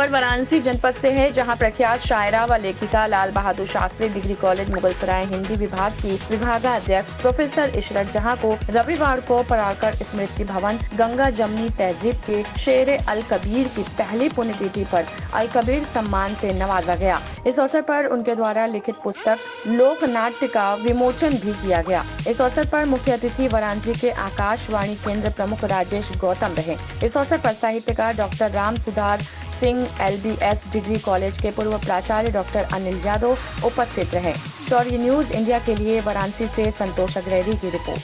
खबर वाराणसी जनपद से है, जहां प्रख्यात शायरा व लेखिका लाल बहादुर शास्त्री डिग्री कॉलेज मुगलसराय हिंदी विभाग की विभागाध्यक्ष प्रोफेसर इशरत जहां को रविवार को पराकर स्मृति भवन गंगा जमनी तहजीब के शेर अल कबीर की पहली पुण्यतिथि पर अल कबीर सम्मान से नवाजा गया। इस अवसर पर उनके द्वारा लिखित पुस्तक लोक नाट्य का विमोचन भी किया गया। इस अवसर पर मुख्य अतिथि वाराणसी के आकाशवाणी केंद्र प्रमुख राजेश गौतम रहे। इस अवसर पर साहित्यकार डॉक्टर राम सुधार सिंह LBS डिग्री कॉलेज के पूर्व प्राचार्य डॉक्टर अनिल यादव उपस्थित रहे। शौर्य न्यूज इंडिया के लिए वाराणसी से संतोष अग्रैरी की रिपोर्ट।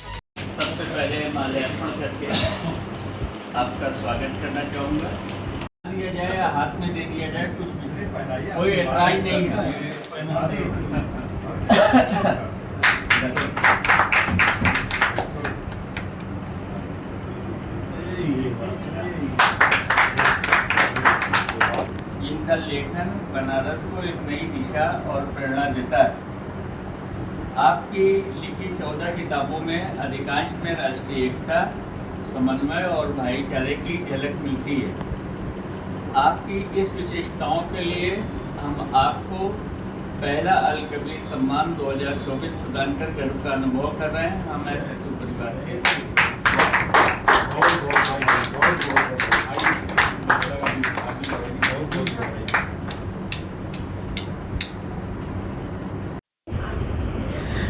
सबसे पहले माल्यार्पण करके आपका स्वागत करना चाहूँगा। दिया जाए या हाथ में दे दिया जाए, कुछ कोई एतराज नहीं है। इनका लेखन बनारस को एक नई दिशा और प्रेरणा देता है। आपकी लिखी 14 किताबों में अधिकांश में राष्ट्रीय एकता, समन्वय और भाईचारे की झलक मिलती है। आपकी इस विशेषताओं के लिए हम आपको पहला अल कबीर सम्मान 2024 प्रदान कर गर्व का अनुभव कर रहे हैं। हम ऐसे तो परिवार के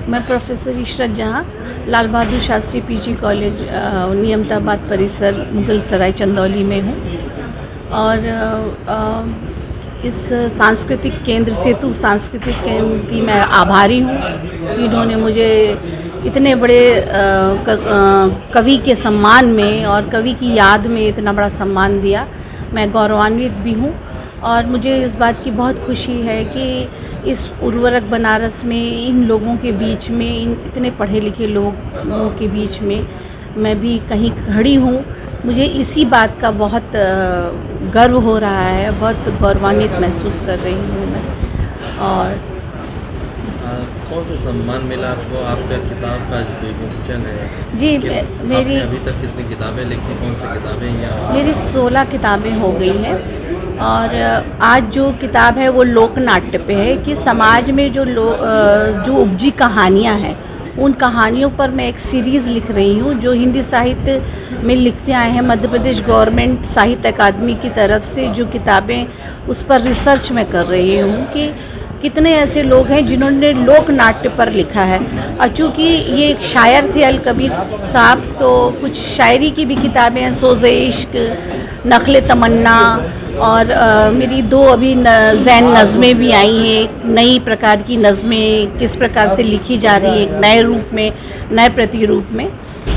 मैं प्रोफेसर इशरत जहाँ लाल बहादुर शास्त्री PG कॉलेज नियमताबाद परिसर मुगलसराय चंदौली में हूँ और इस सांस्कृतिक केंद्र सेतु सांस्कृतिक केंद्र की मैं आभारी हूँ कि इन्होंने मुझे इतने बड़े कवि के सम्मान में और कवि की याद में इतना बड़ा सम्मान दिया। मैं गौरवान्वित भी हूँ और मुझे इस बात की बहुत खुशी है कि इस उर्वरक बनारस में इन लोगों के बीच में, इन इतने पढ़े लिखे लोगों के बीच में मैं भी कहीं खड़ी हूँ। मुझे इसी बात का बहुत गर्व हो रहा है, बहुत गौरवान्वित महसूस कर रही हूँ मैं। और कौन सा सम्मान मिला आपको? आपका किताब का विमोचन है जी, मेरी अभी तक कितनी किताबें लिखी, कौन सी किताबें? या मेरी 16 किताबें हो गई हैं और आज जो किताब है वो लोक नाट्य पे है कि समाज में जो उपजी कहानियाँ हैं उन कहानियों पर मैं एक सीरीज़ लिख रही हूँ जो हिंदी साहित्य में लिखते आए हैं। मध्य प्रदेश गवर्नमेंट साहित्य अकादमी की तरफ से जो किताबें, उस पर रिसर्च मैं कर रही हूँ कि कितने ऐसे लोग हैं जिन्होंने लोक नाट्य पर लिखा है। और चूँकि ये एक शायर थे अल कबीर साहब, तो कुछ शायरी की भी किताबें हैं, सोज़े इश्क, नखले तमन्ना और मेरी 2 अभी ज़ैन नज़में भी आई हैं। एक नई प्रकार की नज़में किस प्रकार से लिखी जा रही है, एक नए रूप में, नए प्रतिरूप में,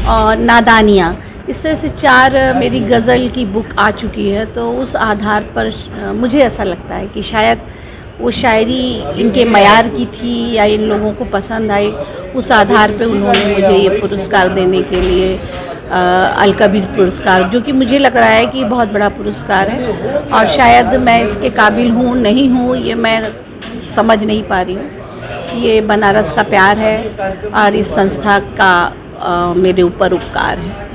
और नादानियाँ। इस तरह से 4 मेरी गज़ल की बुक आ चुकी है। तो उस आधार पर मुझे ऐसा लगता है कि शायद वो शायरी इनके मयार की थी या इन लोगों को पसंद आई। उस आधार पे उन्होंने मुझे ये पुरस्कार देने के लिए अल कबीर पुरस्कार, जो कि मुझे लग रहा है कि बहुत बड़ा पुरस्कार है और शायद मैं इसके काबिल हूँ नहीं हूँ ये मैं समझ नहीं पा रही हूँ। ये बनारस का प्यार है और इस संस्था का मेरे ऊपर उपकार है।